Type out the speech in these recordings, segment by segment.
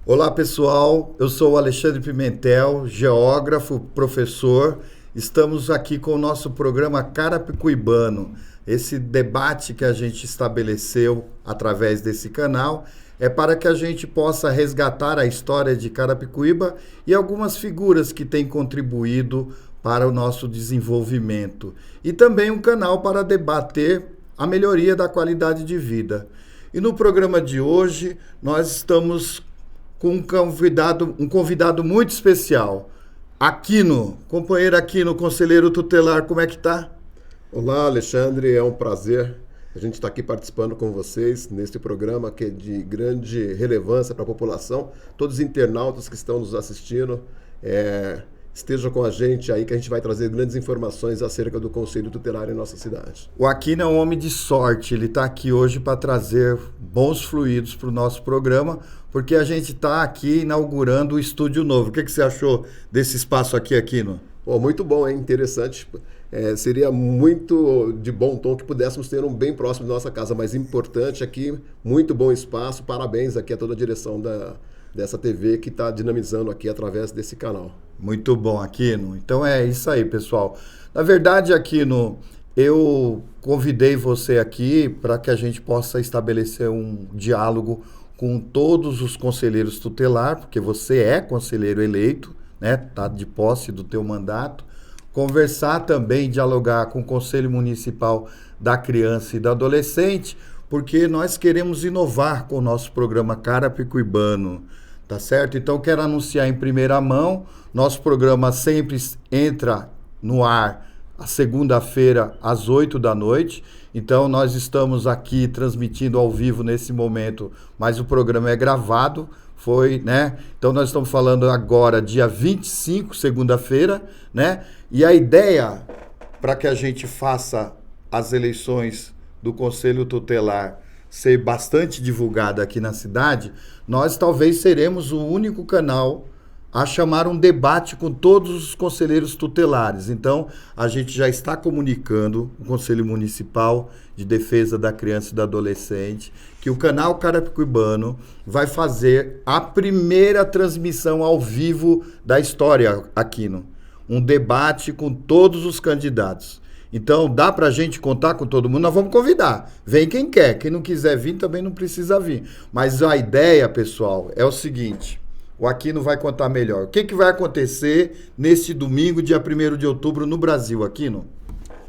Olá pessoal, eu sou o Alexandre Pimentel, geógrafo, professor. Estamos aqui com o nosso programa Carapicuibano. Esse debate que a gente estabeleceu através desse canal é para que a gente possa resgatar a história de Carapicuíba e algumas figuras que têm contribuído para o nosso desenvolvimento. E também um canal para debater a melhoria da qualidade de vida. E no programa de hoje nós estamos com um convidado muito especial, Aquino, companheiro Aquino, conselheiro tutelar, como é que tá? Olá, Alexandre, é um prazer a gente estar aqui participando com vocês neste programa que é de grande relevância para a população. Todos os internautas que estão nos assistindo, estejam com a gente aí que a gente vai trazer grandes informações acerca do Conselho Tutelar em nossa cidade. O Aquino é um homem de sorte, ele está aqui hoje para trazer bons fluidos para o nosso programa, porque a gente está aqui inaugurando o estúdio novo. O que você achou desse espaço aqui, Aquino? Muito bom, hein? Interessante. Seria muito de bom tom que pudéssemos ter um bem próximo da nossa casa, mas importante aqui, muito bom espaço. Parabéns aqui a toda a direção dessa TV que está dinamizando aqui através desse canal. Muito bom, Aquino. Então é isso aí, pessoal. Na verdade, Aquino, eu convidei você aqui para que a gente possa estabelecer um diálogo com todos os conselheiros tutelar, porque você é conselheiro eleito, né? Tá de posse do teu mandato. Conversar também, dialogar com o Conselho Municipal da Criança e do Adolescente, porque nós queremos inovar com o nosso programa Carapicuibano. Tá certo? Então, quero anunciar em primeira mão, nosso programa sempre entra no ar a segunda-feira às 8 da noite. Então, nós estamos aqui transmitindo ao vivo nesse momento, mas o programa é gravado, né? Então, nós estamos falando agora, dia 25, segunda-feira, né? E a ideia, para que a gente faça as eleições do Conselho Tutelar ser bastante divulgada aqui na cidade, nós talvez seremos o único canal a chamar um debate com todos os conselheiros tutelares. Então, a gente já está comunicando o Conselho Municipal de Defesa da Criança e do Adolescente que o canal Carapicuibano vai fazer a primeira transmissão ao vivo da história, Aquino. Um debate com todos os candidatos. Então, dá pra gente contar com todo mundo? Nós vamos convidar. Vem quem quer. Quem não quiser vir, também não precisa vir. Mas a ideia, pessoal, é o seguinte. O Aquino vai contar melhor. O que vai acontecer neste domingo, dia 1º de outubro, no Brasil, Aquino?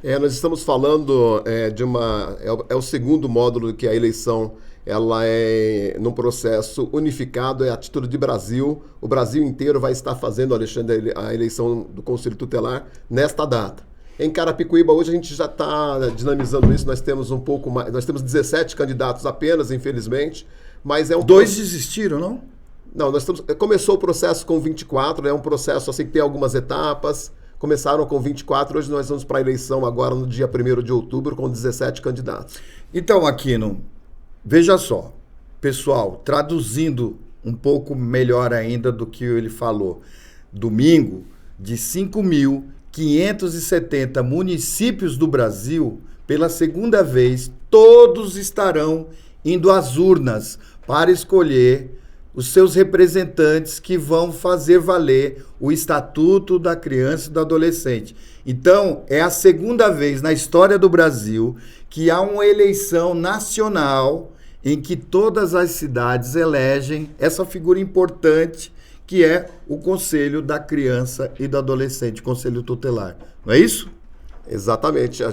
Nós estamos falando é o segundo módulo que a eleição ela é num processo unificado, é a título de Brasil. O Brasil inteiro vai estar fazendo, Alexandre, a eleição do Conselho Tutelar nesta data. Em Carapicuíba, hoje a gente já está dinamizando isso, nós temos um pouco mais, nós temos 17 candidatos apenas, infelizmente, mas é um... Dois desistiram, não? Não, começou o processo com 24, é um processo assim que tem algumas etapas, começaram com 24, hoje nós vamos para a eleição agora no dia 1º de outubro com 17 candidatos. Então, Aquino, veja só, pessoal, traduzindo um pouco melhor ainda do que ele falou, domingo, de 5.570 municípios do Brasil, pela segunda vez, todos estarão indo às urnas para escolher os seus representantes que vão fazer valer o Estatuto da Criança e do Adolescente. Então, é a segunda vez na história do Brasil que há uma eleição nacional em que todas as cidades elegem essa figura importante que é o Conselho da Criança e do Adolescente, Conselho Tutelar. Não é isso? Exatamente.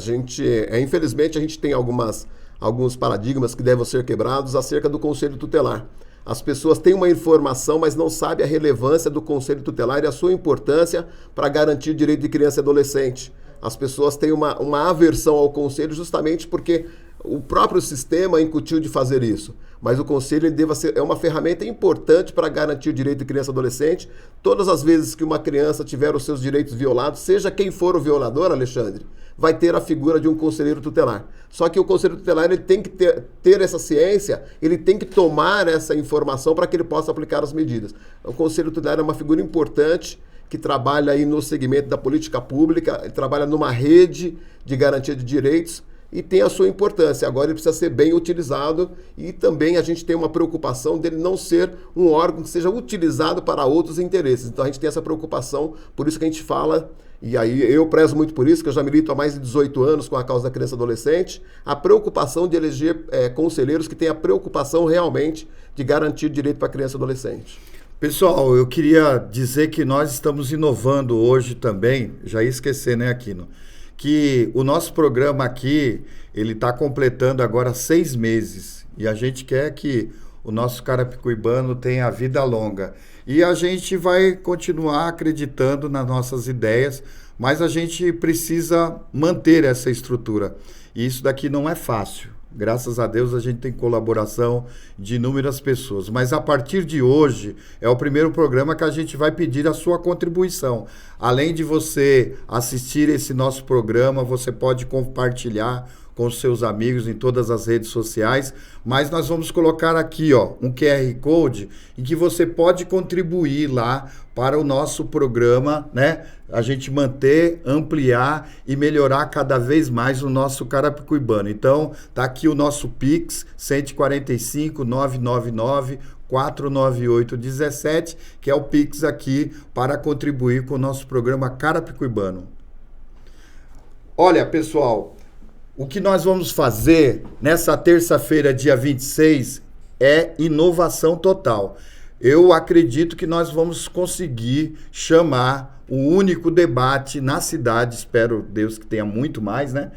Infelizmente, a gente tem alguns paradigmas que devem ser quebrados acerca do Conselho Tutelar. As pessoas têm uma informação, mas não sabem a relevância do Conselho Tutelar e a sua importância para garantir o direito de criança e adolescente. As pessoas têm uma aversão ao Conselho justamente porque o próprio sistema incutiu de fazer isso. Mas o Conselho é uma ferramenta importante para garantir o direito de criança e adolescente. Todas as vezes que uma criança tiver os seus direitos violados, seja quem for o violador, Alexandre, vai ter a figura de um conselheiro tutelar. Só que o conselheiro tutelar ele tem que ter essa ciência, ele tem que tomar essa informação para que ele possa aplicar as medidas. O conselheiro tutelar é uma figura importante que trabalha aí no segmento da política pública, ele trabalha numa rede de garantia de direitos e tem a sua importância. Agora ele precisa ser bem utilizado e também a gente tem uma preocupação dele não ser um órgão que seja utilizado para outros interesses. Então a gente tem essa preocupação, por isso que a gente fala, e aí eu prezo muito por isso, que eu já milito há mais de 18 anos com a causa da criança e adolescente, a preocupação de eleger conselheiros que tenham a preocupação realmente de garantir direito para a criança e adolescente. Pessoal, eu queria dizer que nós estamos inovando hoje também, já ia esquecer, né, Aquino? Que o nosso programa aqui, ele está completando agora 6 meses. E a gente quer que o nosso carapicuibano tenha vida longa. E a gente vai continuar acreditando nas nossas ideias, mas a gente precisa manter essa estrutura. E isso daqui não é fácil. Graças a Deus a gente tem colaboração de inúmeras pessoas. Mas a partir de hoje é o primeiro programa que a gente vai pedir a sua contribuição. Além de você assistir esse nosso programa, você pode compartilhar com os seus amigos em todas as redes sociais, mas nós vamos colocar aqui, ó, um QR Code em que você pode contribuir lá para o nosso programa, né? A gente manter, ampliar e melhorar cada vez mais o nosso carapicuibano. Então, tá aqui o nosso Pix, 145 999 498 17, que é o Pix aqui para contribuir com o nosso programa Carapicuibano. Olha, pessoal, o que nós vamos fazer nessa terça-feira, dia 26, é inovação total. Eu acredito que nós vamos conseguir chamar o único debate na cidade, espero Deus que tenha muito mais, né?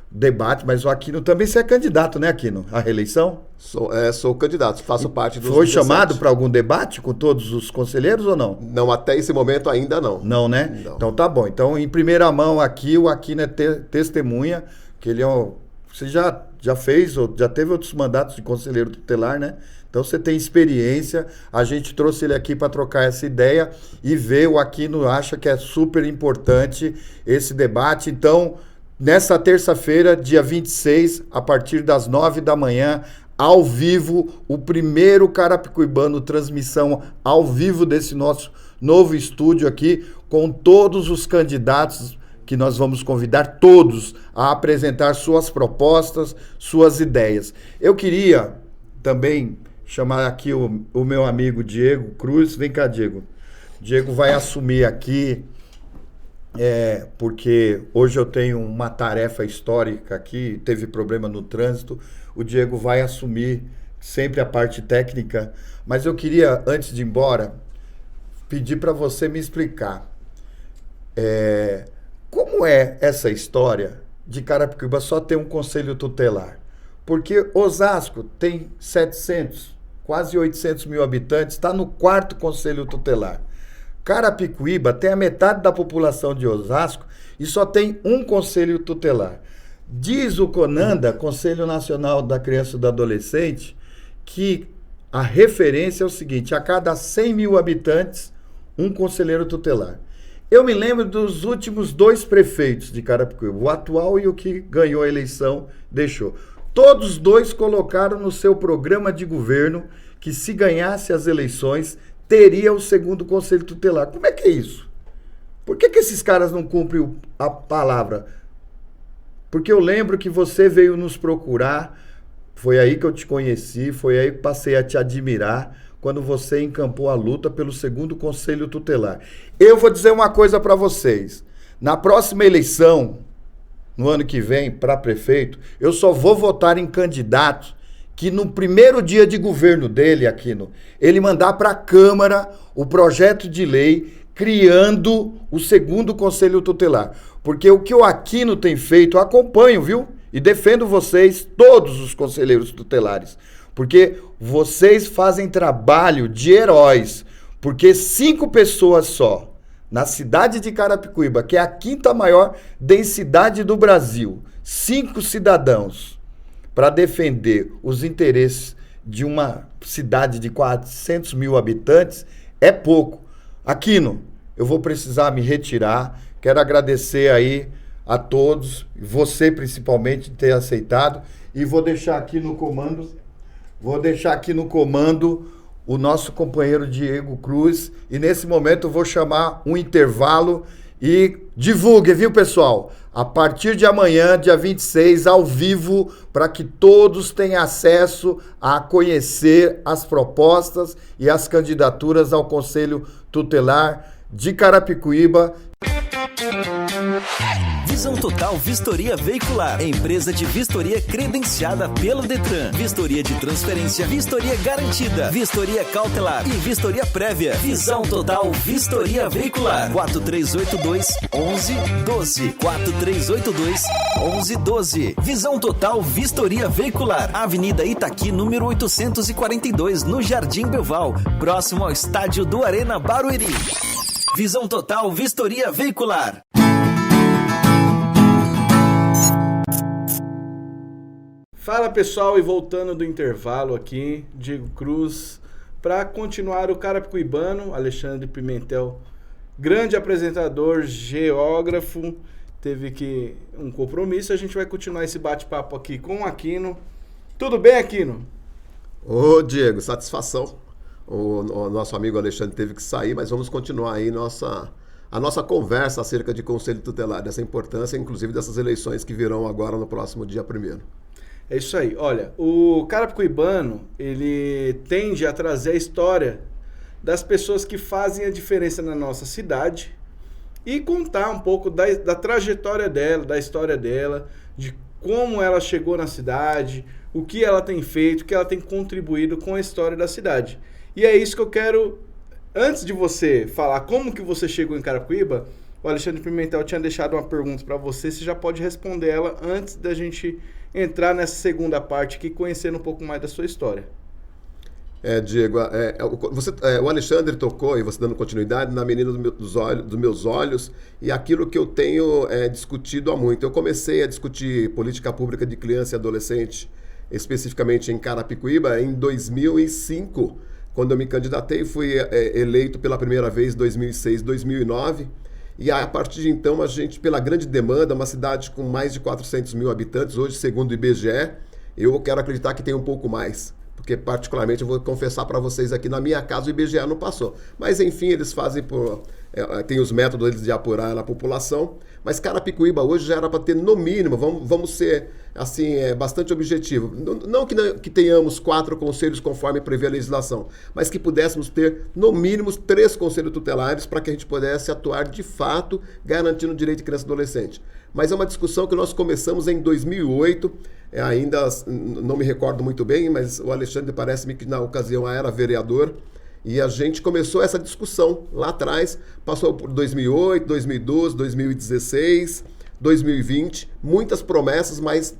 Debate, mas o Aquino também, você é candidato, né, Aquino, à reeleição? Sou candidato, faço parte dos Foi 17. Chamado para algum debate com todos os conselheiros ou não? Não, até esse momento ainda não. Não, né? Não. Então tá bom. Então, em primeira mão aqui, o Aquino é testemunha, que ele é um... Você já fez, ou já teve outros mandatos de conselheiro tutelar, né? Então você tem experiência, a gente trouxe ele aqui para trocar essa ideia e ver, o Aquino acha que é super importante esse debate. Então, nessa terça-feira, dia 26, a partir das 9 da manhã, ao vivo, o primeiro Carapicuibano, transmissão ao vivo desse nosso novo estúdio aqui, com todos os candidatos que nós vamos convidar todos a apresentar suas propostas, suas ideias. Eu queria também chamar aqui o meu amigo Diego Cruz. Vem cá, Diego. Diego vai assumir aqui, porque hoje eu tenho uma tarefa histórica aqui, teve problema no trânsito. O Diego vai assumir sempre a parte técnica, mas eu queria, antes de ir embora, pedir para você me explicar como é essa história de Carapicuíba só ter um conselho tutelar? Porque Osasco tem 700, quase 800 mil habitantes, está no 4º conselho tutelar. Carapicuíba tem a metade da população de Osasco e só tem um conselho tutelar. Diz o CONANDA, Conselho Nacional da Criança e do Adolescente, que a referência é o seguinte: a cada 100 mil habitantes, um conselheiro tutelar. Eu me lembro dos últimos 2 prefeitos de Carapicuíba, o atual e o que ganhou a eleição, deixou. Todos 2 colocaram no seu programa de governo que, se ganhasse as eleições, teria o 2º conselho tutelar. Como é que é isso? Por que esses caras não cumprem a palavra? Porque eu lembro que você veio nos procurar, foi aí que eu te conheci, foi aí que passei a te admirar, quando você encampou a luta pelo 2º conselho tutelar. Eu vou dizer uma coisa para vocês. Na próxima eleição, no ano que vem, para prefeito, eu só vou votar em candidatos que no primeiro dia de governo dele, Aquino, ele mandar para a Câmara o projeto de lei criando o 2º conselho tutelar. Porque o que o Aquino tem feito, eu acompanho, viu? E defendo vocês, todos os conselheiros tutelares. Porque vocês fazem trabalho de heróis. Porque 5 pessoas só, na cidade de Carapicuíba, que é a 5ª maior densidade do Brasil, 5 cidadãos, para defender os interesses de uma cidade de 400 mil habitantes, é pouco. Aquino, eu vou precisar me retirar. Quero agradecer aí a todos, você principalmente, de ter aceitado. E vou deixar aqui no comando o nosso companheiro Diego Cruz. E nesse momento eu vou chamar um intervalo E divulgue, viu, pessoal? A partir de amanhã, dia 26, ao vivo, para que todos tenham acesso a conhecer as propostas e as candidaturas ao Conselho Tutelar de Carapicuíba. Visão Total Vistoria Veicular, empresa de vistoria credenciada pelo Detran. Vistoria de transferência, vistoria garantida, vistoria cautelar e vistoria prévia. Visão Total Vistoria Veicular. 4382-1112. 4382-1112. Visão Total Vistoria Veicular. Avenida Itaqui, número 842, no Jardim Belval, próximo ao estádio do Arena Barueri. Visão Total Vistoria Veicular. Fala pessoal, e voltando do intervalo aqui, Diego Cruz, para continuar o Carapicuibano, Alexandre Pimentel, grande apresentador, geógrafo, teve um compromisso, a gente vai continuar esse bate-papo aqui com o Aquino. Tudo bem, Aquino? Ô Diego, satisfação. O nosso amigo Alexandre teve que sair, mas vamos continuar aí a nossa conversa acerca de Conselho Tutelar, dessa importância, inclusive dessas eleições que virão agora no próximo dia 1º. É isso aí. Olha, o Carapicuibano, ele tende a trazer a história das pessoas que fazem a diferença na nossa cidade e contar um pouco da trajetória dela, da história dela, de como ela chegou na cidade, o que ela tem feito, o que ela tem contribuído com a história da cidade. E é isso que eu quero, antes de você falar como que você chegou em Carapicuíba, o Alexandre Pimentel tinha deixado uma pergunta para você, você já pode responder ela antes da gente entrar nessa segunda parte aqui, conhecendo um pouco mais da sua história. Diego, o Alexandre tocou, e você dando continuidade, na menina dos meus olhos, e aquilo que eu tenho discutido há muito. Eu comecei a discutir política pública de criança e adolescente, especificamente em Carapicuíba, em 2005, quando eu me candidatei, fui eleito pela primeira vez em 2006, 2009, e a partir de então, a gente, pela grande demanda, uma cidade com mais de 400 mil habitantes, hoje, segundo o IBGE, eu quero acreditar que tem um pouco mais, porque particularmente eu vou confessar para vocês aqui, na minha casa o IBGE não passou. Mas enfim, eles fazem tem os métodos de apurar a população, mas Carapicuíba hoje já era para ter no mínimo, vamos ser assim, bastante objetivo, não que tenhamos 4 conselhos conforme prevê a legislação, mas que pudéssemos ter no mínimo 3 conselhos tutelares para que a gente pudesse atuar de fato, garantindo o direito de criança e adolescente. Mas é uma discussão que nós começamos em 2008, ainda não me recordo muito bem, mas o Alexandre parece-me que na ocasião era vereador, e a gente começou essa discussão lá atrás, passou por 2008, 2012, 2016, 2020, muitas promessas, mas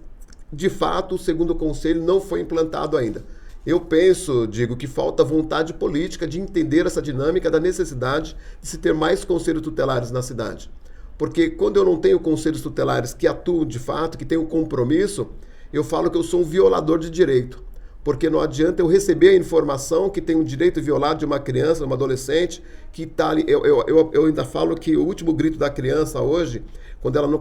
de fato o segundo conselho não foi implantado ainda. Eu penso, digo, que falta vontade política de entender essa dinâmica da necessidade de se ter mais conselhos tutelares na cidade. Porque quando eu não tenho conselhos tutelares que atuam de fato, que tenham compromisso, eu falo que eu sou um violador de direito. Porque não adianta eu receber a informação que tem um direito violado de uma criança, de uma adolescente, que está ali. Eu ainda falo que o último grito da criança hoje, quando ela não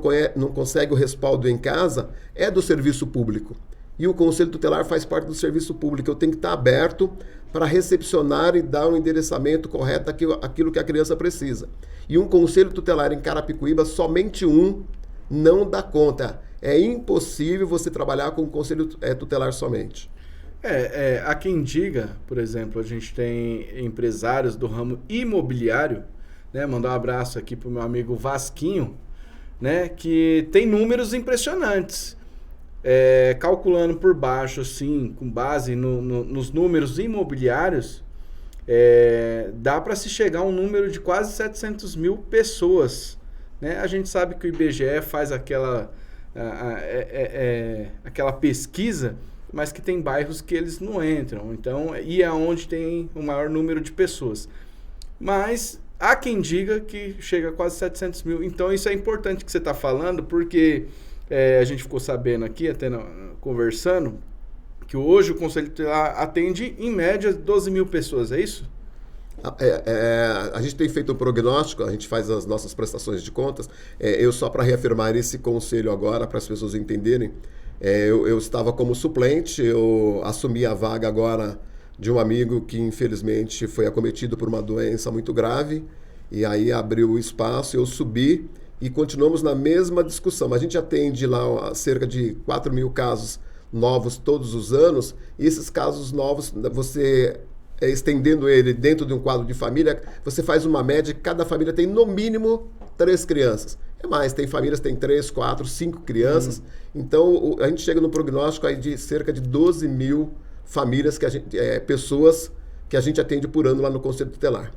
consegue o respaldo em casa, é do serviço público. E o Conselho Tutelar faz parte do serviço público. Eu tenho que estar aberto para recepcionar e dar um endereçamento correto àquilo que a criança precisa. E um Conselho Tutelar em Carapicuíba, somente um, não dá conta. É impossível você trabalhar com um Conselho Tutelar somente. Há quem diga, por exemplo, a gente tem empresários do ramo imobiliário, né? Mandar um abraço aqui pro meu amigo Vasquinho, né? Que tem números impressionantes. Calculando por baixo, assim, com base nos números imobiliários, dá para se chegar a um número de quase 700 mil pessoas, né? A gente sabe que o IBGE faz aquela pesquisa, mas que tem bairros que eles não entram, então, e é onde tem o maior número de pessoas. Mas há quem diga que chega a quase 700 mil. Então isso é importante que você está falando, porque a gente ficou sabendo aqui, até conversando, que hoje o Conselho Tutelar atende em média 12 mil pessoas, é isso? A gente tem feito um prognóstico, a gente faz as nossas prestações de contas. Eu só para reafirmar esse conselho agora, para as pessoas entenderem, eu estava como suplente, eu assumi a vaga agora de um amigo que infelizmente foi acometido por uma doença muito grave E aí abriu o espaço, eu subi e continuamos na mesma discussão. A gente atende lá cerca de 4 mil casos novos todos os anos, e esses casos novos, você estendendo ele dentro de um quadro de família, você faz uma média que cada família tem no mínimo 3 crianças. É mais, tem famílias que têm 3, 4, 5 crianças. Então, a gente chega no prognóstico aí de cerca de 12 mil famílias, pessoas que a gente atende por ano lá no Conselho Tutelar.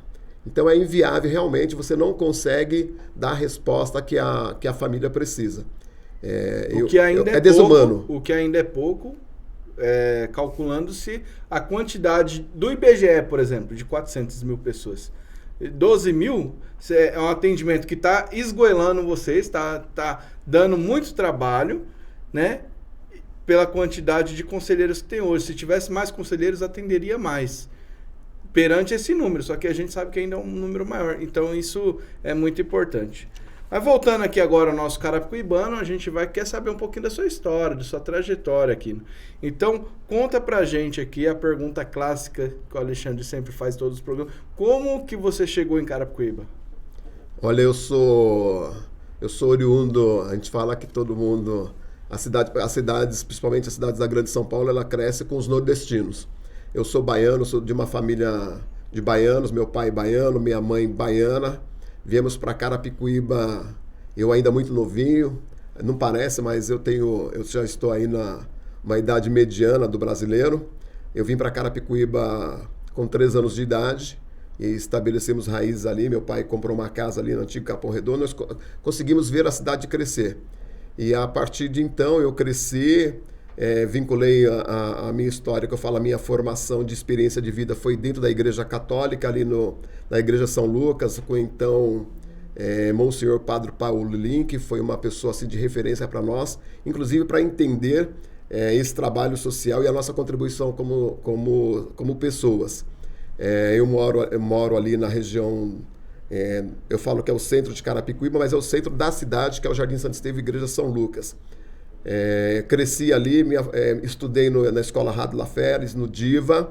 Então, é inviável, realmente, você não consegue dar a resposta que a família precisa. É desumano. O que ainda é pouco, calculando-se a quantidade do IBGE, por exemplo, de 400 mil pessoas. 12 mil é um atendimento que está esgoelando vocês, está dando muito trabalho, né? Pela quantidade de conselheiros que tem hoje. Se tivesse mais conselheiros, atenderia mais perante esse número, só que a gente sabe que ainda é um número maior, então isso é muito importante. Mas voltando aqui agora ao nosso carapicuibano, a gente quer saber um pouquinho da sua história, da sua trajetória aqui. Então, conta pra gente aqui a pergunta clássica que o Alexandre sempre faz em todos os programas. Como que você chegou em Carapicuíba? Olha, eu sou oriundo, a gente fala que todo mundo, as cidades, principalmente as cidades da Grande São Paulo, ela cresce com os nordestinos. Eu sou baiano, sou de uma família de baianos, meu pai baiano, minha mãe baiana. Viemos para Carapicuíba, eu ainda muito novinho, não parece, mas eu já estou aí numa idade mediana do brasileiro. Eu vim para Carapicuíba com 3 anos de idade e estabelecemos raízes ali. Meu pai comprou uma casa ali no antigo Capão Redondo, nós conseguimos ver a cidade crescer. E a partir de então eu cresci, vinculei a minha história, que eu falo, a minha formação de experiência de vida foi dentro da Igreja Católica, ali na Igreja São Lucas, com então Monsenhor Padre Paulo Link, que foi uma pessoa assim, de referência para nós, inclusive para entender esse trabalho social e a nossa contribuição como pessoas. Eu moro ali na região, eu falo que é o centro de Carapicuíba, mas é o centro da cidade, que é o Jardim Santo Estevão, Igreja São Lucas. Cresci ali, estudei na Escola Rádio Laferes, no DIVA,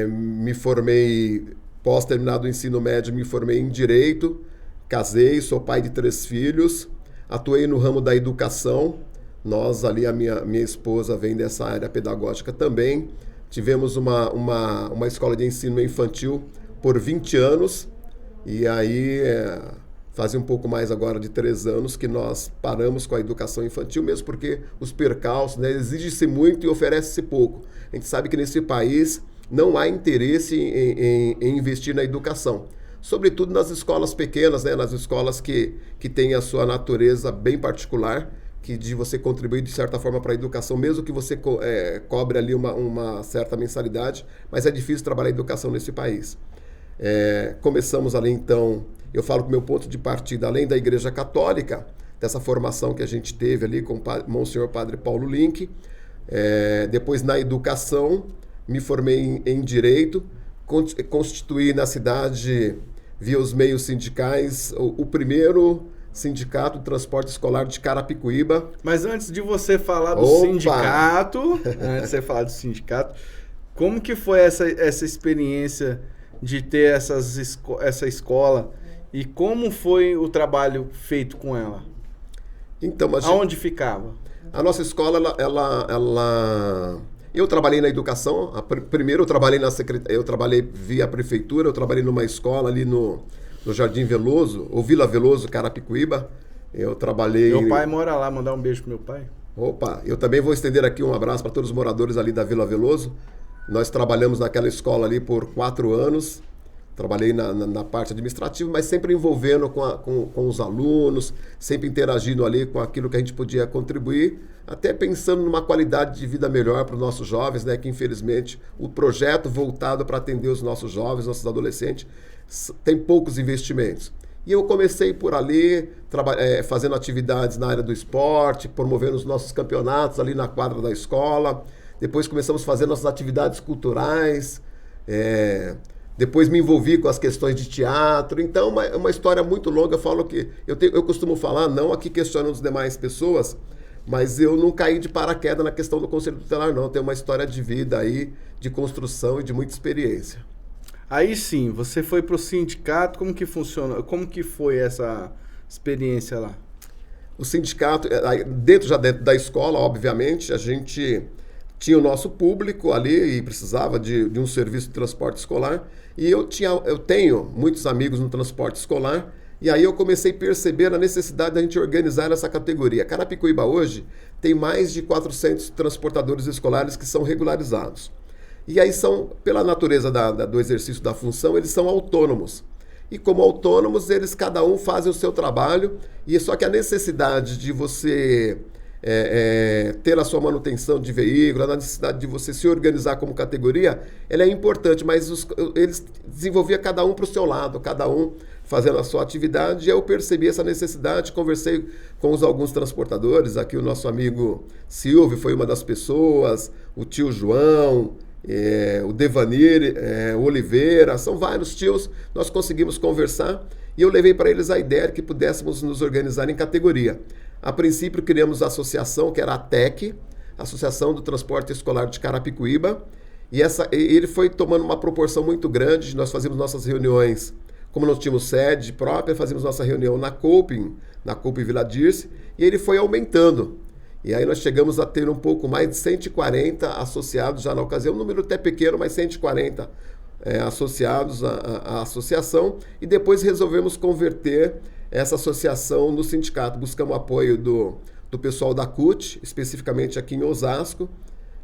me formei, pós terminado o ensino médio, me formei em Direito, casei, sou pai de 3 filhos, atuei no ramo da educação, nós ali, a minha esposa vem dessa área pedagógica também, tivemos uma escola de ensino infantil por 20 anos, e aí fazia um pouco mais agora de 3 anos que nós paramos com a educação infantil, mesmo porque os percalços, né, exige-se muito e oferece-se pouco. A gente sabe que nesse país não há interesse em investir na educação, sobretudo nas escolas pequenas, né, nas escolas que têm a sua natureza bem particular, que de você contribuir de certa forma para a educação, mesmo que você cobre ali uma certa mensalidade, mas é difícil trabalhar a educação nesse país. Começamos ali então, eu falo que o meu ponto de partida, além da Igreja Católica, dessa formação que a gente teve ali com o Monsenhor Padre Paulo Link, depois na educação, me formei em Direito, constituí na cidade, via os meios sindicais, o primeiro Sindicato de Transporte Escolar de Carapicuíba. Mas antes de você falar do sindicato, como que foi essa experiência de ter essa escola e como foi o trabalho feito com ela? Então, aonde ficava? A nossa escola, eu trabalhei na educação. Primeiro eu trabalhei via prefeitura, eu trabalhei numa escola ali no Jardim Veloso, ou Vila Veloso, Carapicuíba. Eu trabalhei... Meu pai mora lá, mandar um beijo pro meu pai. Opa, eu também vou estender aqui um abraço para todos os moradores ali da Vila Veloso. Nós trabalhamos naquela escola ali por 4 anos. Trabalhei na parte administrativa, mas sempre envolvendo com os alunos, sempre interagindo ali com aquilo que a gente podia contribuir, até pensando numa qualidade de vida melhor para os nossos jovens, né? Que infelizmente o projeto voltado para atender os nossos jovens, nossos adolescentes, tem poucos investimentos. E eu comecei por ali, fazendo atividades na área do esporte, promovendo os nossos campeonatos ali na quadra da escola. Depois começamos a fazer nossas atividades culturais, depois me envolvi com as questões de teatro. Então, uma história muito longa. Eu falo que eu costumo falar, não aqui questionando as demais pessoas, mas eu não caí de paraquedas na questão do Conselho Tutelar, não. Tem uma história de vida aí, de construção e de muita experiência. Aí sim, você foi para o sindicato, como que funciona? Como que foi essa experiência lá? O sindicato, dentro da escola, obviamente, a gente tinha o nosso público ali e precisava de um serviço de transporte escolar. E eu tenho muitos amigos no transporte escolar, e aí eu comecei a perceber a necessidade da gente organizar essa categoria. Carapicuíba hoje tem mais de 400 transportadores escolares que são regularizados. E aí pela natureza do exercício da função, eles são autônomos. E como autônomos, eles cada um fazem o seu trabalho, e só que a necessidade de você ter a sua manutenção de veículo, a necessidade de você se organizar como categoria, ela é importante, mas eles desenvolviam cada um para o seu lado, cada um fazendo a sua atividade, e eu percebi essa necessidade, conversei com alguns transportadores, aqui o nosso amigo Silvio foi uma das pessoas, o tio João, o Devanir, o Oliveira, são vários tios, nós conseguimos conversar e eu levei para eles a ideia de que pudéssemos nos organizar em categoria. A princípio criamos a associação, que era a TEC, Associação do Transporte Escolar de Carapicuíba, e ele foi tomando uma proporção muito grande. Nós fazíamos nossas reuniões, como nós tínhamos sede própria, fazíamos nossa reunião na Couping Vila Dirce, e ele foi aumentando. E aí nós chegamos a ter um pouco mais de 140 associados já na ocasião, um número até pequeno, mas 140 associados à associação, e depois resolvemos converter essa associação no sindicato. Buscamos apoio do pessoal da CUT, especificamente aqui em Osasco,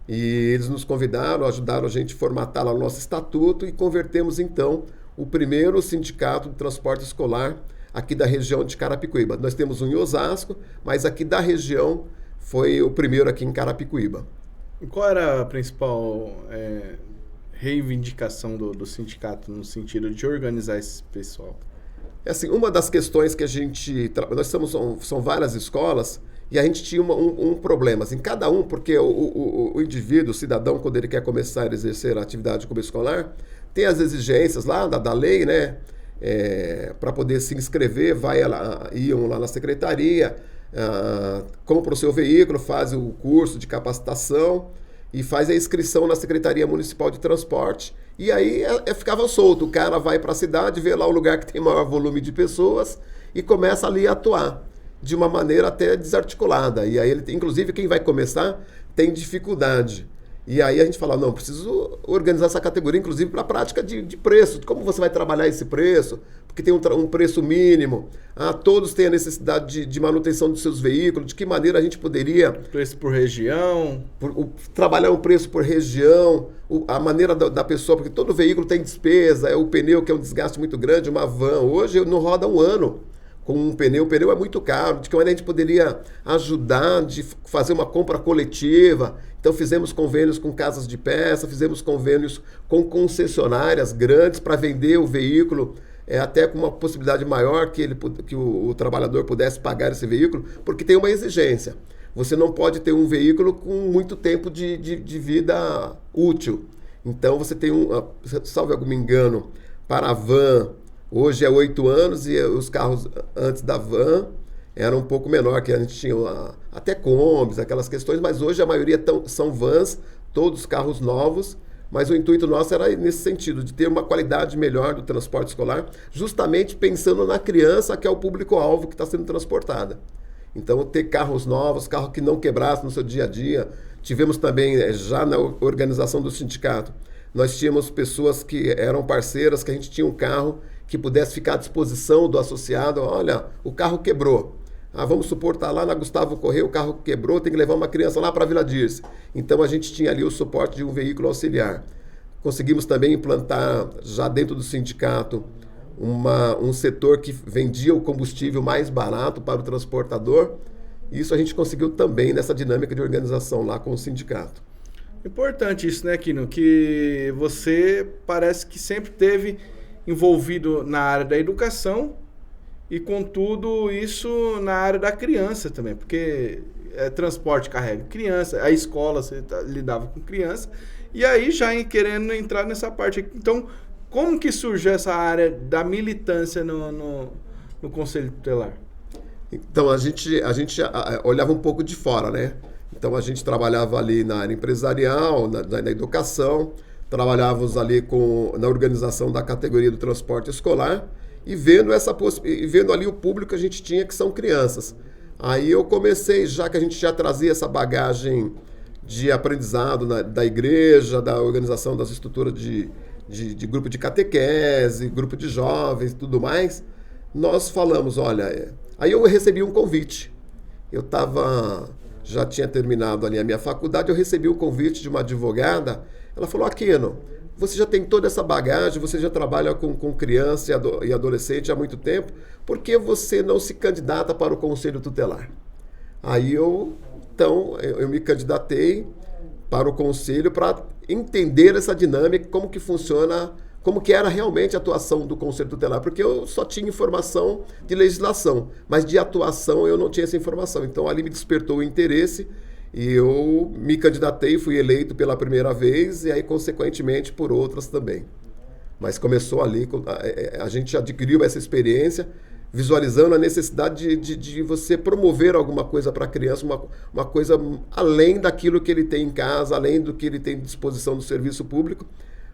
e eles nos convidaram, ajudaram a gente a formatar lá o nosso estatuto e convertemos então o primeiro sindicato de transporte escolar aqui da região de Carapicuíba. Nós temos um em Osasco, mas aqui da região foi o primeiro aqui em Carapicuíba. E qual era a principal reivindicação do sindicato no sentido de organizar esse pessoal? Assim, uma das questões que a gente... Nós são várias escolas e a gente tinha um problema. Assim, cada um, porque o indivíduo, o cidadão, quando ele quer começar a exercer a atividade como escolar, tem as exigências lá da lei, né? Para poder se inscrever, iam lá na secretaria, compra o seu veículo, faz o curso de capacitação e faz a inscrição na Secretaria Municipal de Transporte. E aí ficava solto, o cara vai para a cidade, vê lá o lugar que tem maior volume de pessoas e começa ali a atuar de uma maneira até desarticulada. E aí, inclusive, quem vai começar tem dificuldade. E aí a gente fala, não, preciso organizar essa categoria, inclusive para a prática de preço, como você vai trabalhar esse preço, porque tem um preço mínimo, todos têm a necessidade de manutenção dos seus veículos, de que maneira a gente poderia... Preço por região. Trabalhar um preço por região, a maneira da pessoa, porque todo veículo tem despesa, o pneu que é um desgaste muito grande, uma van, hoje não roda um ano com um pneu, o pneu é muito caro, de que maneira a gente poderia ajudar, de fazer uma compra coletiva. Então fizemos convênios com casas de peça, fizemos convênios com concessionárias grandes para vender o veículo, até com uma possibilidade maior que o trabalhador pudesse pagar esse veículo, porque tem uma exigência. Você não pode ter um veículo com muito tempo de vida útil. Então você tem salvo algum engano, para a van, hoje é 8 anos e os carros antes da van eram um pouco menor, que a gente tinha até combis, aquelas questões, mas hoje a maioria são vans, todos carros novos, mas o intuito nosso era nesse sentido, de ter uma qualidade melhor do transporte escolar, justamente pensando na criança, que é o público-alvo que está sendo transportada. Então, ter carros novos, carros que não quebrassem no seu dia a dia. Tivemos também, já na organização do sindicato, nós tínhamos pessoas que eram parceiras, que a gente tinha um carro que pudesse ficar à disposição do associado. Olha, o carro quebrou. Vamos supor, está lá na Gustavo Correia, o carro quebrou, tem que levar uma criança lá para a Vila Dirce. Então a gente tinha ali o suporte de um veículo auxiliar. Conseguimos também implantar, já dentro do sindicato, um setor que vendia o combustível mais barato para o transportador. Isso a gente conseguiu também nessa dinâmica de organização lá com o sindicato. Importante isso, né, Quino? Que você parece que sempre teve envolvido na área da educação e, contudo, isso na área da criança também, porque transporte carrega criança, a escola você lidava com criança, e aí já querendo entrar nessa parte aqui. Então, como que surgiu essa área da militância no Conselho Tutelar? Então, a gente olhava um pouco de fora, né? Então, a gente trabalhava ali na área empresarial, na educação. trabalhávamos ali na organização da categoria do transporte escolar e vendo ali o público que a gente tinha, que são crianças. Aí eu comecei, já que a gente já trazia essa bagagem de aprendizado da igreja, da organização das estruturas de grupo de catequese, grupo de jovens e tudo mais, nós falamos, olha... Aí eu recebi um convite. Já tinha terminado ali a minha faculdade, eu recebi o convite de uma advogada. Ela falou, Aquino, você já tem toda essa bagagem, você já trabalha com criança e adolescente há muito tempo, por que você não se candidata para o Conselho Tutelar? Aí eu me candidatei para o Conselho para entender essa dinâmica, como que funciona, como que era realmente a atuação do Conselho Tutelar, porque eu só tinha informação de legislação, mas de atuação eu não tinha essa informação. Então ali me despertou o interesse e eu me candidatei, fui eleito pela primeira vez e aí consequentemente por outras também. Mas começou ali, a gente adquiriu essa experiência, visualizando a necessidade de você promover alguma coisa para a criança, uma coisa além daquilo que ele tem em casa, além do que ele tem de disposição do serviço público,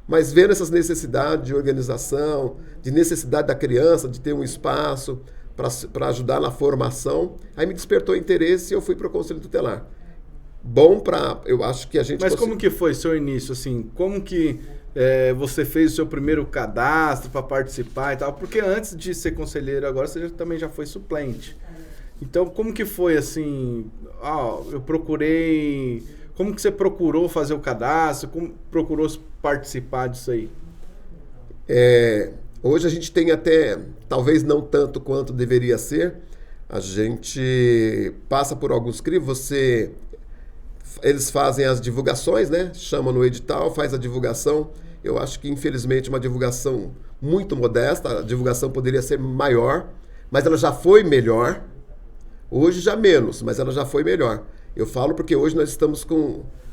mas vendo essas necessidades de organização, de necessidade da criança, de ter um espaço para ajudar na formação, aí me despertou interesse e eu fui para o Conselho Tutelar. Eu acho que a gente... Mas como que foi seu início, assim? Como que você fez o seu primeiro cadastro para participar e tal? Porque antes de ser conselheiro agora, você também já foi suplente. Então, como que foi, assim... eu procurei... Como que você procurou fazer o cadastro? Como procurou participar disso aí? Hoje a gente tem até, talvez não tanto quanto deveria ser, a gente passa por alguns crivos, eles fazem as divulgações, né? Chama no edital, faz a divulgação. Eu acho que, infelizmente, uma divulgação muito modesta. A divulgação poderia ser maior, mas ela já foi melhor. Hoje já menos, mas ela já foi melhor. Eu falo porque hoje nós estamos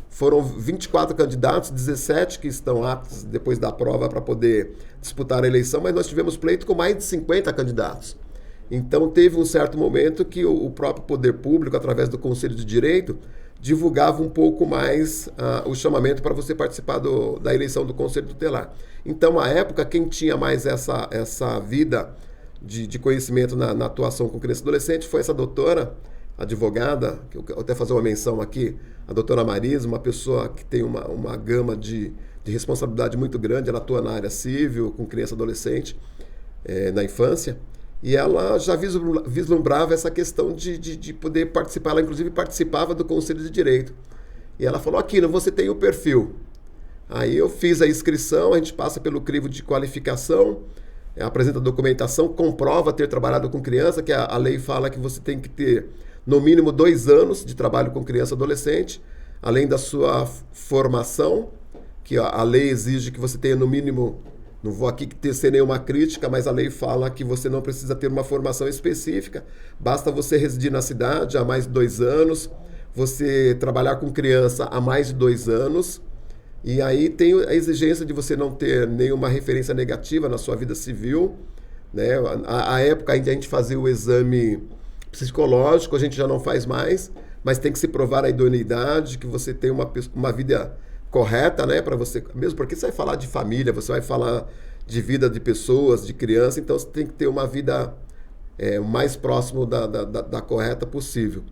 foram 24 candidatos, 17 que estão aptos depois da prova para poder disputar a eleição, mas nós tivemos pleito com mais de 50 candidatos. Então teve um certo momento que o próprio poder público, através do Conselho de Direito, divulgava um pouco mais o chamamento para você participar da eleição do Conselho Tutelar. Então, à época, quem tinha mais essa vida de conhecimento na atuação com criança e adolescente foi essa doutora, advogada, que eu até fazer uma menção aqui, a doutora Marisa, uma pessoa que tem uma gama de responsabilidade muito grande. Ela atua na área civil, com criança e adolescente, na infância. E ela já vislumbrava essa questão de poder participar. Ela, inclusive, participava do Conselho de Direito. E ela falou, Aquino, você tem o perfil. Aí eu fiz a inscrição, a gente passa pelo crivo de qualificação, apresenta a documentação, comprova ter trabalhado com criança, que a lei fala que você tem que ter, no mínimo, 2 anos de trabalho com criança e adolescente, além da sua formação, que a lei exige que você tenha, no mínimo... Não vou aqui tecer nenhuma crítica, mas a lei fala que você não precisa ter uma formação específica, basta você residir na cidade há mais de 2 anos, você trabalhar com criança há mais de 2 anos, e aí tem a exigência de você não ter nenhuma referência negativa na sua vida civil, né? A época ainda a gente fazia o exame psicológico, a gente já não faz mais, mas tem que se provar a idoneidade, que você tem uma vida correta, né, para você, mesmo porque você vai falar de família, você vai falar de vida de pessoas, de criança, então você tem que ter uma vida o mais próximo da correta possível.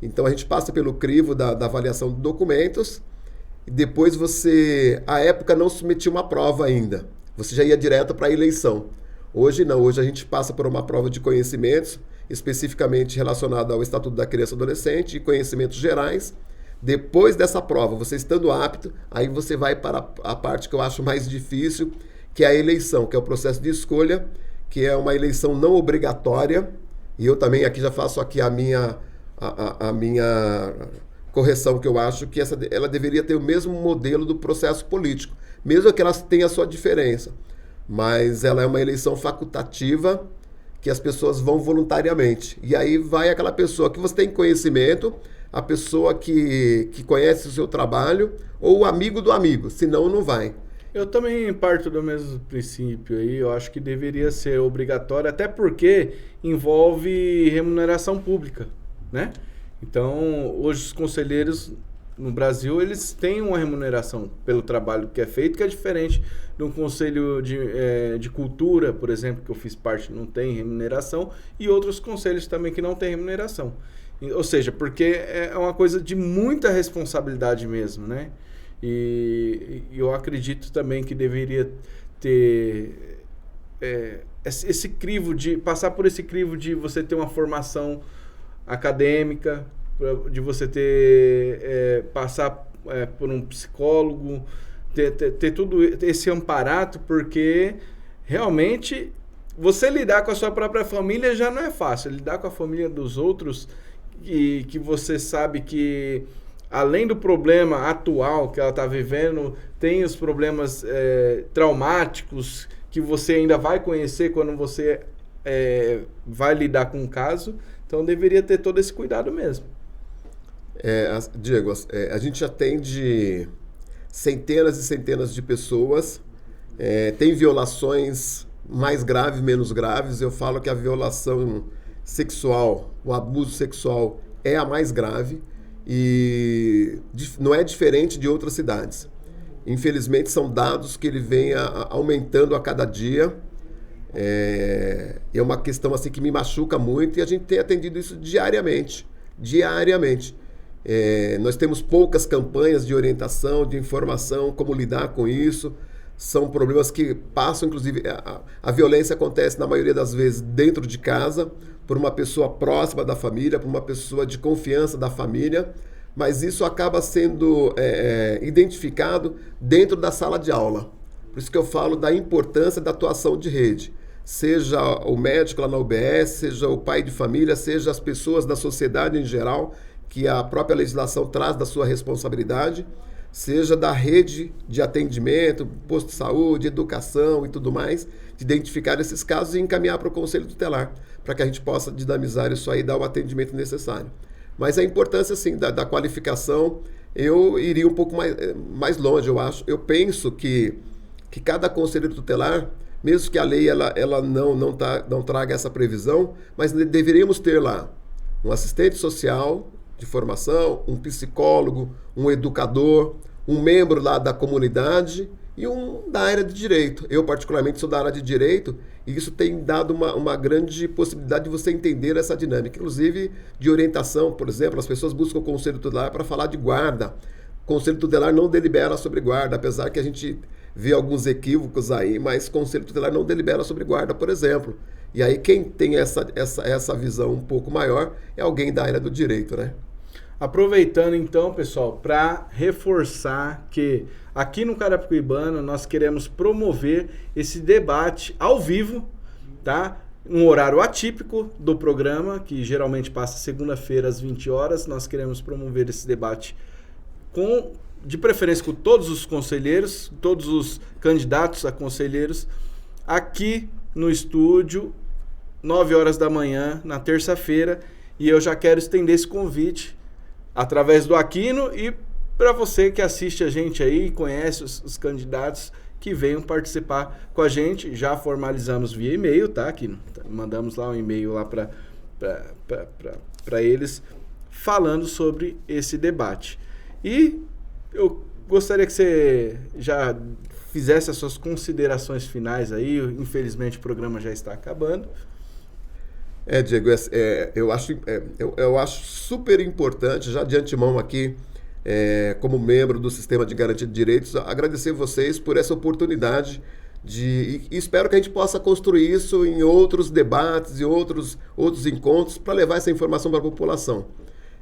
Então a gente passa pelo crivo da avaliação de documentos e depois à época não submetia uma prova ainda, você já ia direto para a eleição. Hoje não, hoje a gente passa por uma prova de conhecimentos, especificamente relacionada ao Estatuto da Criança e Adolescente e conhecimentos gerais. Depois dessa prova, você estando apto, aí você vai para a parte que eu acho mais difícil, que é a eleição, que é o processo de escolha, que é uma eleição não obrigatória. E eu também aqui já faço aqui a minha correção, que eu acho que ela deveria ter o mesmo modelo do processo político, mesmo que ela tenha a sua diferença. Mas ela é uma eleição facultativa, que as pessoas vão voluntariamente. E aí vai aquela pessoa que você tem conhecimento, a pessoa que conhece o seu trabalho ou o amigo do amigo, senão não vai. Eu também parto do mesmo princípio aí, eu acho que deveria ser obrigatório, até porque envolve remuneração pública, né? Então, hoje os conselheiros no Brasil, eles têm uma remuneração pelo trabalho que é feito, que é diferente de um conselho de cultura, por exemplo, que eu fiz parte, não tem remuneração, e outros conselhos também que não têm remuneração. Ou seja, porque é uma coisa de muita responsabilidade mesmo, né? E eu acredito também que deveria ter esse crivo de passar por esse crivo de você ter uma formação acadêmica, de você passar por um psicólogo, ter tudo esse amparato, porque realmente você lidar com a sua própria família já não é fácil. Lidar com a família dos outros, que você sabe que além do problema atual que ela está vivendo, tem os problemas traumáticos que você ainda vai conhecer quando você vai lidar com o caso. Então, deveria ter todo esse cuidado mesmo. Diego, a gente atende centenas e centenas de pessoas. Tem violações mais graves, menos graves. Eu falo que a violação sexual, o abuso sexual é a mais grave e não é diferente de outras cidades. Infelizmente, são dados que ele vem aumentando a cada dia. É uma questão assim que me machuca muito e a gente tem atendido isso diariamente. Nós temos poucas campanhas de orientação, de informação, como lidar com isso. São problemas que passam, inclusive, a violência acontece na maioria das vezes dentro de casa, por uma pessoa próxima da família, por uma pessoa de confiança da família, mas isso acaba sendo identificado dentro da sala de aula. Por isso que eu falo da importância da atuação de rede. Seja o médico lá na UBS, seja o pai de família, seja as pessoas da sociedade em geral, que a própria legislação traz da sua responsabilidade, seja da rede de atendimento, posto de saúde, educação e tudo mais, de identificar esses casos e encaminhar para o Conselho Tutelar, para que a gente possa dinamizar isso aí e dar o atendimento necessário. Mas a importância, sim, da qualificação, eu iria um pouco mais longe, eu acho. Eu penso que cada Conselho Tutelar, mesmo que a lei ela não traga essa previsão, mas deveríamos ter lá um assistente social de formação, um psicólogo, um educador, um membro lá da comunidade e um da área de direito. Eu, particularmente, sou da área de direito e isso tem dado uma grande possibilidade de você entender essa dinâmica, inclusive de orientação. Por exemplo, as pessoas buscam o Conselho Tutelar para falar de guarda. O Conselho Tutelar não delibera sobre guarda, apesar que a gente vê alguns equívocos aí, mas o Conselho Tutelar não delibera sobre guarda, por exemplo. E aí quem tem essa visão um pouco maior é alguém da área do direito, né? Aproveitando então, pessoal, para reforçar que aqui no Carapicuíbano nós queremos promover esse debate ao vivo, tá? Um horário atípico do programa, que geralmente passa segunda-feira às 20 horas. Nós queremos promover esse debate de preferência com todos os conselheiros, todos os candidatos a conselheiros, aqui no estúdio, 9 horas da manhã, na terça-feira. E eu já quero estender esse convite através do Aquino e para você que assiste a gente aí e conhece os candidatos que venham participar com a gente. Já formalizamos via e-mail, tá, Aquino? Mandamos lá um e-mail lá para eles falando sobre esse debate. E eu gostaria que você já fizesse as suas considerações finais aí. Infelizmente o programa já está acabando. Diego, eu acho super importante, já de antemão aqui, como membro do Sistema de Garantia de Direitos, agradecer vocês por essa oportunidade e espero que a gente possa construir isso em outros debates e outros encontros para levar essa informação para a população.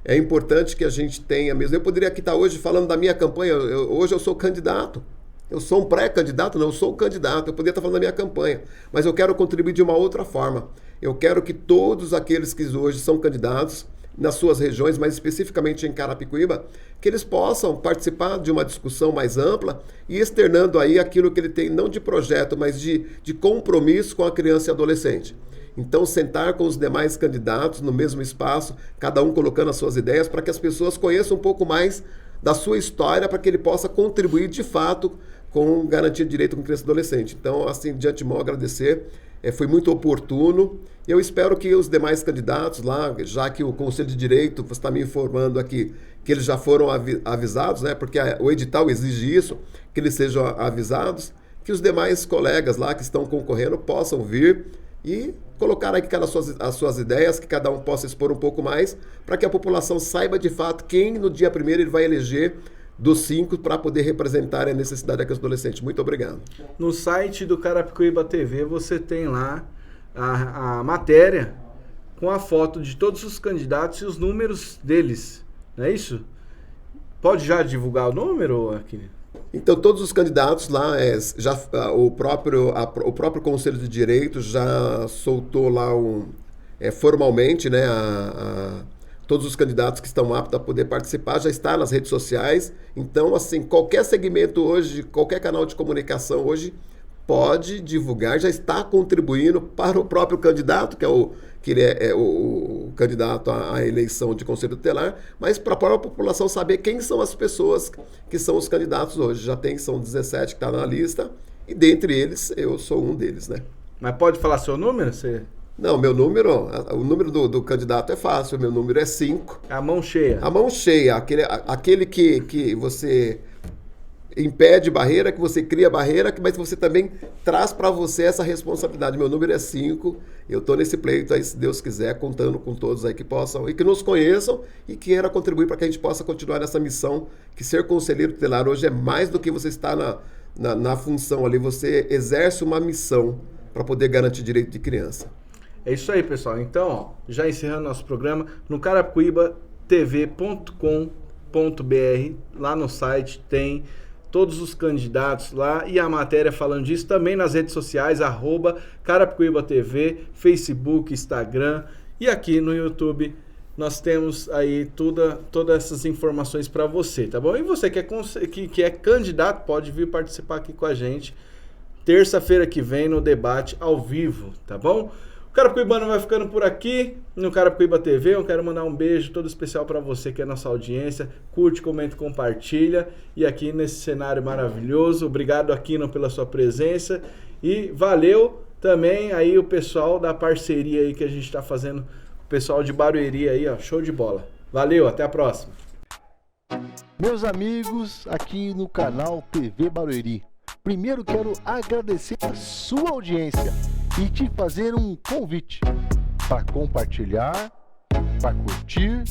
É importante que a gente tenha mesmo. Eu poderia aqui estar hoje falando da minha campanha. Hoje eu sou candidato. Eu sou um pré-candidato? Não, eu sou um candidato. Eu poderia estar falando da minha campanha. Mas eu quero contribuir de uma outra forma. Eu quero que todos aqueles que hoje são candidatos, nas suas regiões, mas especificamente em Carapicuíba, que eles possam participar de uma discussão mais ampla e externando aí aquilo que ele tem, não de projeto, mas de compromisso com a criança e adolescente. Então, sentar com os demais candidatos no mesmo espaço, cada um colocando as suas ideias, para que as pessoas conheçam um pouco mais da sua história, para que ele possa contribuir de fato com garantia de direito com criança e adolescente. Então, assim, de antemão, agradecer. Foi muito oportuno Eu espero que os demais candidatos lá, já que o Conselho de Direito, você está me informando aqui, que eles já foram avisados, né? Porque o edital exige isso, que eles sejam avisados, que os demais colegas lá que estão concorrendo possam vir e colocar aqui as suas ideias, que cada um possa expor um pouco mais, para que a população saiba de fato quem no dia 1º ele vai eleger dos 5 para poder representar a necessidade daqueles adolescentes. Muito obrigado. No site do Carapicuíba TV você tem lá a matéria com a foto de todos os candidatos e os números deles, não é isso? Pode já divulgar o número aqui? Então, todos os candidatos lá, o próprio Conselho de Direito já soltou lá formalmente, né, todos os candidatos que estão aptos a poder participar, já está nas redes sociais. Então, assim, qualquer segmento hoje, qualquer canal de comunicação hoje pode divulgar, já está contribuindo para o próprio candidato, que ele é o candidato à eleição de Conselho Tutelar, mas para a própria população saber quem são as pessoas que são os candidatos hoje. São 17 que estão na lista, e dentre eles, eu sou um deles, né? Mas pode falar seu número? Não, o número do candidato é fácil, meu número é 5. A mão cheia. A mão cheia, aquele que você impede barreira, que você cria barreira, mas você também traz para você essa responsabilidade. Meu número é 5, eu estou nesse pleito aí, se Deus quiser, contando com todos aí que possam, e que nos conheçam e que queiram contribuir para que a gente possa continuar nessa missão, que ser conselheiro tutelar hoje é mais do que você estar na função ali, você exerce uma missão para poder garantir direito de criança. É isso aí, pessoal. Então, ó, já encerrando nosso programa, no carapicuibatv.com.br, lá no site tem todos os candidatos lá e a matéria falando disso também nas redes sociais, @carapicuibatv, Facebook, Instagram, e aqui no YouTube nós temos aí todas essas informações para você, tá bom? E você que é candidato pode vir participar aqui com a gente terça-feira que vem no debate ao vivo, tá bom? O Carapicuibano vai ficando por aqui no Carapicuíba TV. Eu quero mandar um beijo todo especial para você que é nossa audiência. Curte, comenta, compartilha. E aqui nesse cenário maravilhoso, obrigado Aquino pela sua presença. E valeu também aí o pessoal da parceria aí que a gente está fazendo. O pessoal de Barueri aí, ó, show de bola. Valeu, até a próxima. Meus amigos aqui no canal TV Barueri. Primeiro quero agradecer a sua audiência e te fazer um convite para compartilhar, para curtir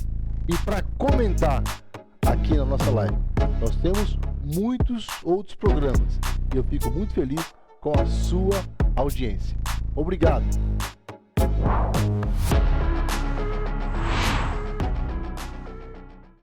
e para comentar aqui na nossa live. Nós temos muitos outros programas e eu fico muito feliz com a sua audiência. Obrigado!